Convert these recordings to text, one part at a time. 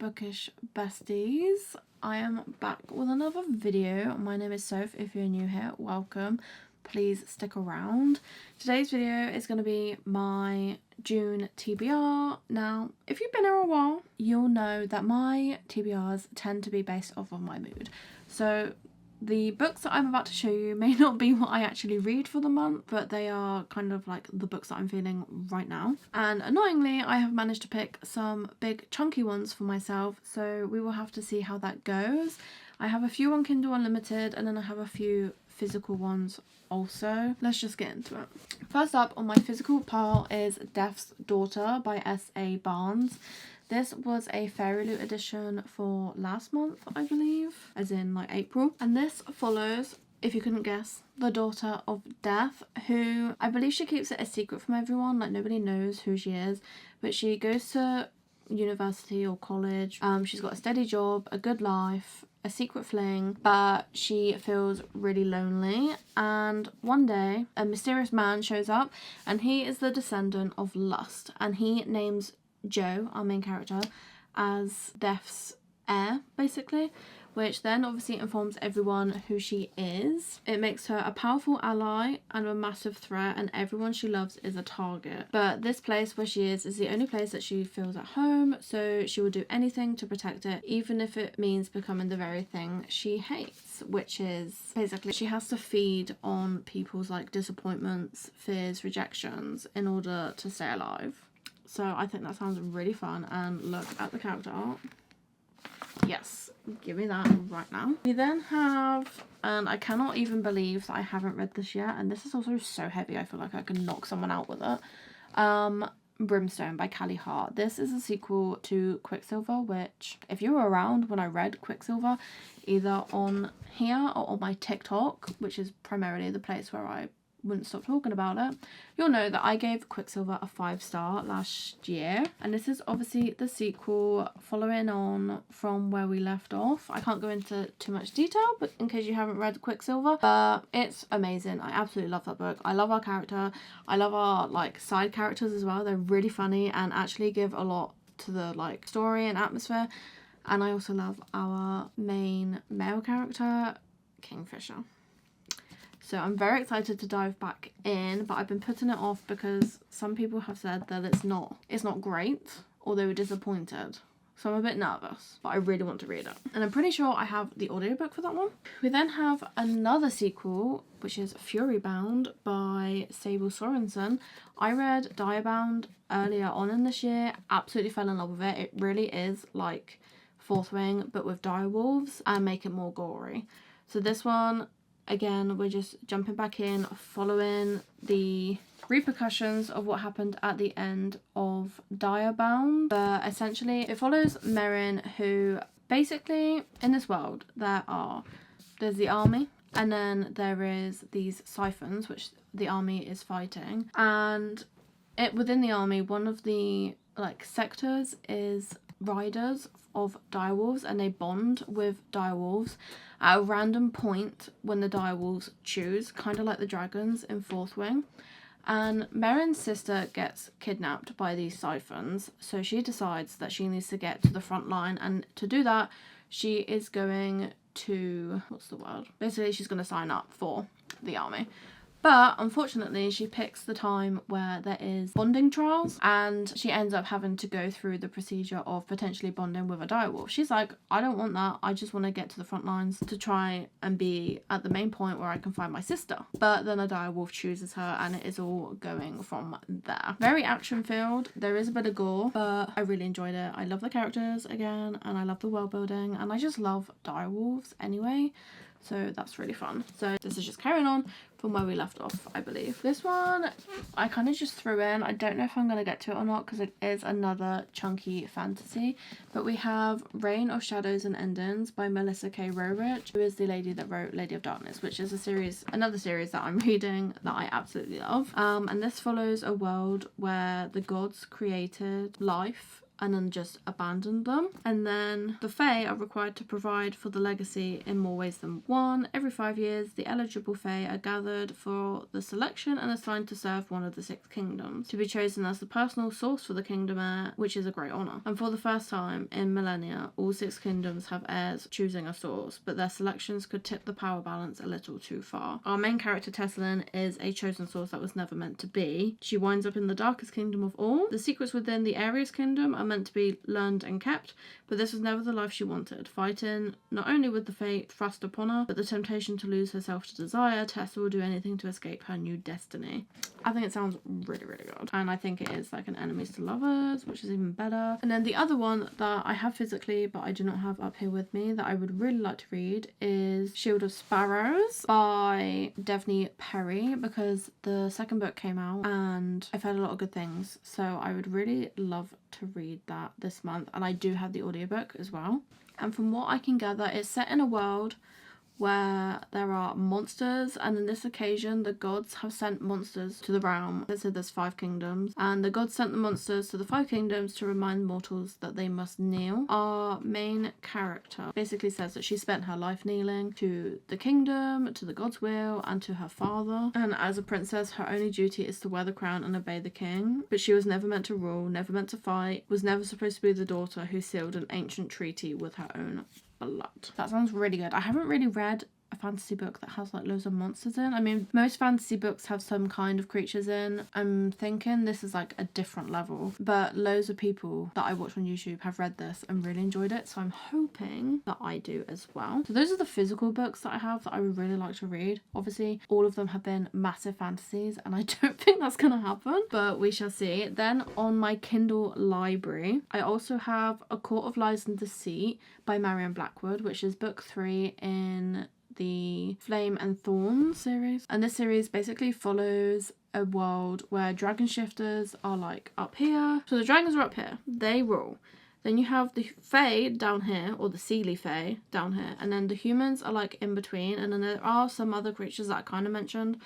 bookish besties, I am back with another video. My name is Soph. If you're new here, welcome. Please stick around. Today's video is going to be my June TBR. Now, if you've been here a while, you'll know that my TBRs tend to be based off of my mood. So the books that I'm about to show you may not be what I actually read for the month, but they are kind of like the books that I'm feeling right now. And annoyingly, I have managed to pick some big chunky ones for myself, so we will have to see how that goes. I have a few on Kindle Unlimited, and then I have a few physical ones also. Let's just get into it. First up on my physical pile is Death's Daughter by S.A. Barnes. This was a Fairy Loot edition for last month, I believe, as in like April. And this follows, if you couldn't guess, the daughter of Death, who I believe she keeps it a secret from everyone, like nobody knows who she is, but she goes to university or college. She's got a steady job, a good life, a secret fling, but she feels really lonely. And one day a mysterious man shows up, and he is the descendant of Lust, and he names Joe, our main character, as Death's heir, basically, which then obviously informs everyone who she is. It makes her a powerful ally and a massive threat, and everyone she loves is a target. But this place where she is the only place that she feels at home, so she will do anything to protect it, even if it means becoming the very thing she hates, which is basically she has to feed on people's like disappointments, fears, rejections in order to stay alive. So I think that sounds really fun, and look at the character art. Yes, give me that right now. We then have, and I cannot even believe that I haven't read this yet, and this is also so heavy I feel like I can knock someone out with it. Brimstone by Callie Hart. This is a sequel to Quicksilver, which if you were around when I read Quicksilver, either on here or on my TikTok, which is primarily the place where I wouldn't stop talking about it, you'll know that I gave Quicksilver a 5-star last year, and this is obviously the sequel following on from where we left off. I can't go into too much detail, but in case you haven't read Quicksilver, but it's amazing. I absolutely love that book. I love our character. I love our like side characters as well. They're really funny and actually give a lot to the like story and atmosphere. And I also love our main male character, Kingfisher. So I'm very excited to dive back in, but I've been putting it off because some people have said that it's not great, or they were disappointed. So I'm a bit nervous, but I really want to read it. And I'm pretty sure I have the audiobook for that one. We then have another sequel, which is Furybound by Sable Sorensen. I read Direbound earlier on in this year, absolutely fell in love with it. It really is like Fourth Wing, but with direwolves, and make it more gory. So this one, again, we're just jumping back in, following the repercussions of what happened at the end of Direbound. But essentially, it follows Merrin, who basically, in this world, there's the army, and then there is these siphons, which the army is fighting. And within the army, one of the like sectors is riders of direwolves, and they bond with direwolves at a random point when the direwolves choose, kind of like the dragons in Fourth Wing. And Merrin's sister gets kidnapped by these siphons, so she decides that she needs to get to the front line, and to do that she is going to, basically she's going to sign up for the army. But unfortunately, she picks the time where there is bonding trials, and she ends up having to go through the procedure of potentially bonding with a direwolf. She's like, I don't want that. I just want to get to the front lines to try and be at the main point where I can find my sister. But then a direwolf chooses her, and it is all going from there. Very action-filled. There is a bit of gore, but I really enjoyed it. I love the characters again, and I love the world building, and I just love direwolves anyway. So that's really fun. So this is just carrying on from where we left off, I believe. This one I kind of just threw in. I don't know if I'm going to get to it or not because it is another chunky fantasy. But we have Reign of Shadows and Endings by Melissa K. Rorich, who is the lady that wrote Lady of Darkness, which is another series that I'm reading that I absolutely love. And this follows a world where the gods created life and then just abandoned them. And then the Fae are required to provide for the legacy in more ways than one. Every 5 years, the eligible Fae are gathered for the selection and assigned to serve one of the 6 kingdoms, to be chosen as the personal source for the kingdom heir, which is a great honour. And for the first time in millennia, all 6 kingdoms have heirs choosing a source, but their selections could tip the power balance a little too far. Our main character, Tessalin, is a chosen source that was never meant to be. She winds up in the darkest kingdom of all. The secrets within the Aries kingdom are meant to be learned and kept, but this was never the life she wanted. Fighting not only with the fate thrust upon her, but the temptation to lose herself to desire, Tessa will do anything to escape her new destiny. I think it sounds really, really good. And I think it is like an enemies to lovers, which is even better. And then the other one that I have physically, but I do not have up here with me, that I would really like to read is Shield of Sparrows by Devney Perry, because the second book came out and I've heard a lot of good things. So I would really love to read that this month. And I do have the audiobook as well. And from what I can gather, it's set in a world where there are monsters, and on this occasion the gods have sent monsters to the realm. They said there's 5 kingdoms, and the gods sent the monsters to the 5 kingdoms to remind mortals that they must kneel. Our main character basically says that she spent her life kneeling to the kingdom, to the god's will, and to her father, and as a princess her only duty is to wear the crown and obey the king. But she was never meant to rule, never meant to fight, was never supposed to be the daughter who sealed an ancient treaty with her own blood. That sounds really good. I haven't really read a fantasy book that has like loads of monsters in. I mean, most fantasy books have some kind of creatures in. I'm thinking this is like a different level, but loads of people that I watch on YouTube have read this and really enjoyed it, so I'm hoping that I do as well. So those are the physical books that I have that I would really like to read. Obviously all of them have been massive fantasies and I don't think that's gonna happen, but we shall see. Then on my Kindle library I also have A Court of Lies and Deceit by Marion Blackwood, which is book 3 in the Flame and Thorns series, and this series basically follows a world where dragon shifters are like up here. So the dragons are up here, they rule. Then you have the Fae down here, or the Seelie Fae down here, and then the humans are like in between, and then there are some other creatures that I kind of mentioned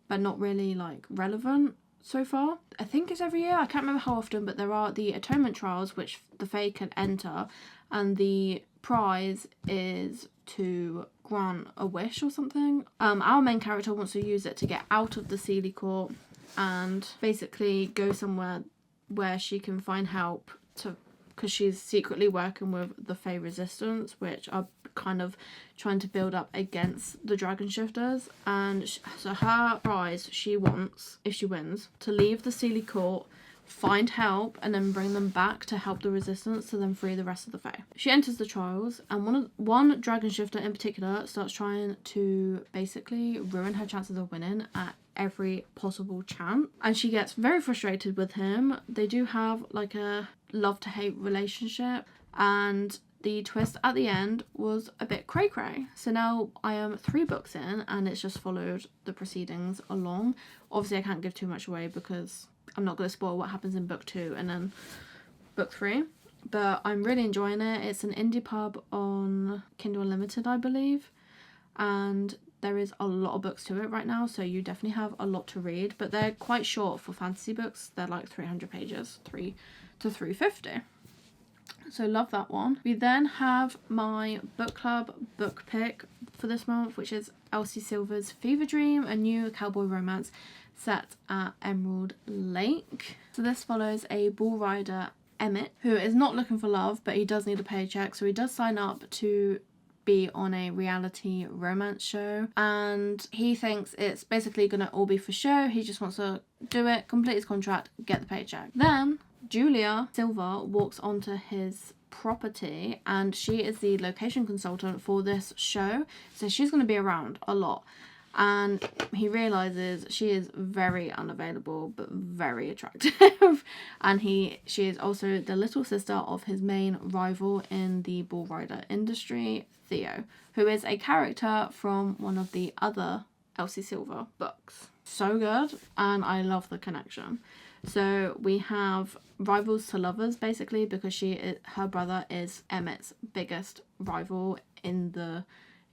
but not really like relevant so far. I think it's every year, I can't remember how often, but there are the atonement trials which the Fae can enter, and the prize is to grant a wish or something. Our main character wants to use it to get out of the Seelie Court and basically go somewhere where she can find help, to because she's secretly working with the Fae Resistance, which are kind of trying to build up against the dragon shifters. And so her prize, she wants, if she wins, to leave the Seelie Court, find help, and then bring them back to help the resistance to then free the rest of the Fae. She enters the trials, and one dragon shifter in particular starts trying to basically ruin her chances of winning at every possible chance, and she gets very frustrated with him. They do have like a love to hate relationship, and the twist at the end was a bit cray cray. So now I am 3 books in and it's just followed the proceedings along. Obviously I can't give too much away because I'm not going to spoil what happens in book 2 and then book 3. But I'm really enjoying it. It's an indie pub on Kindle Unlimited, I believe. And there is a lot of books to it right now, so you definitely have a lot to read. But they're quite short for fantasy books. They're like 300 pages, 3 to 350. So love that one. We then have my book club book pick for this month, which is Elsie Silver's Fever Dream, a new cowboy romance set at Emerald Lake. So this follows a bull rider, Emmett, who is not looking for love, but he does need a paycheck, so he does sign up to be on a reality romance show, and he thinks it's basically gonna all be for show. He just wants to do it, complete his contract, get the paycheck. Then Julia Silver walks onto his property, and she is the location consultant for this show, so she's going to be around a lot. And he realizes she is very unavailable but very attractive and she is also the little sister of his main rival in the bull rider industry, Theo, who is a character from one of the other Elsie Silver books. So good, and I love the connection. So we have rivals to lovers basically, because her brother is Emmett's biggest rival in the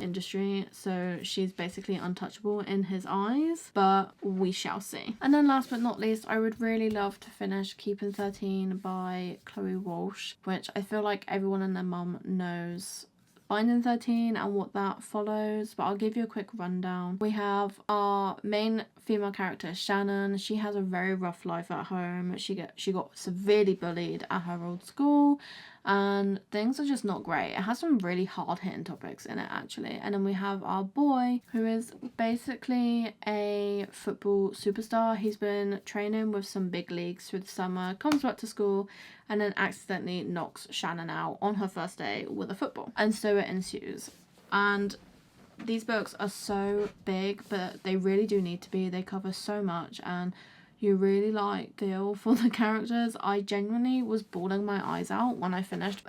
industry, so she's basically untouchable in his eyes, but we shall see. And then last but not least, I would really love to finish Keeping 13 by Chloe Walsh, which I feel like everyone and their mum knows Binding 13 and what that follows, but I'll give you a quick rundown. We have our main female character, Shannon. She has a very rough life at home. She got severely bullied at her old school, and things are just not great. It has some really hard-hitting topics in it, actually. And then we have our boy, who is basically a football superstar. He's been training with some big leagues through the summer, comes back to school, and then accidentally knocks Shannon out on her first day with a football. And so it ensues. And these books are so big, but they really do need to be. They cover so much, and you really feel for the characters. I genuinely was bawling my eyes out when I finished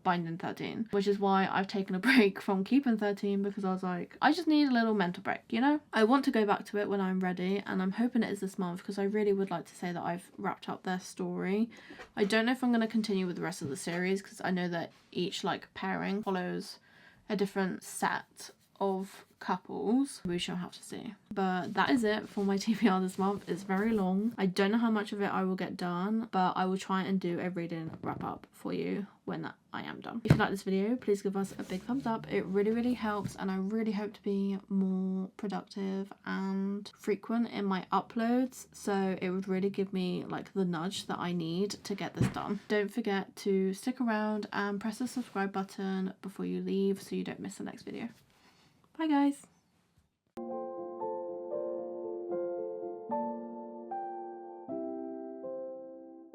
Binding 13, which is why I've taken a break from Keeping 13, because I was like, I just need a little mental break, you know? I want to go back to it when I'm ready, and I'm hoping it is this month, because I really would like to say that I've wrapped up their story. I don't know if I'm going to continue with the rest of the series, because I know that each pairing follows a different set of couples. We shall have to see. But that is it for my TBR this month. It's very long. I don't know how much of it I will get done, but I will try and do a reading wrap up for you when I am done. If you like this video, please give us a big thumbs up. It really helps, and I really hope to be more productive and frequent in my uploads, so it would really give me the nudge that I need to get this done. Don't forget to stick around and press the subscribe button before you leave so you don't miss the next video. Bye guys!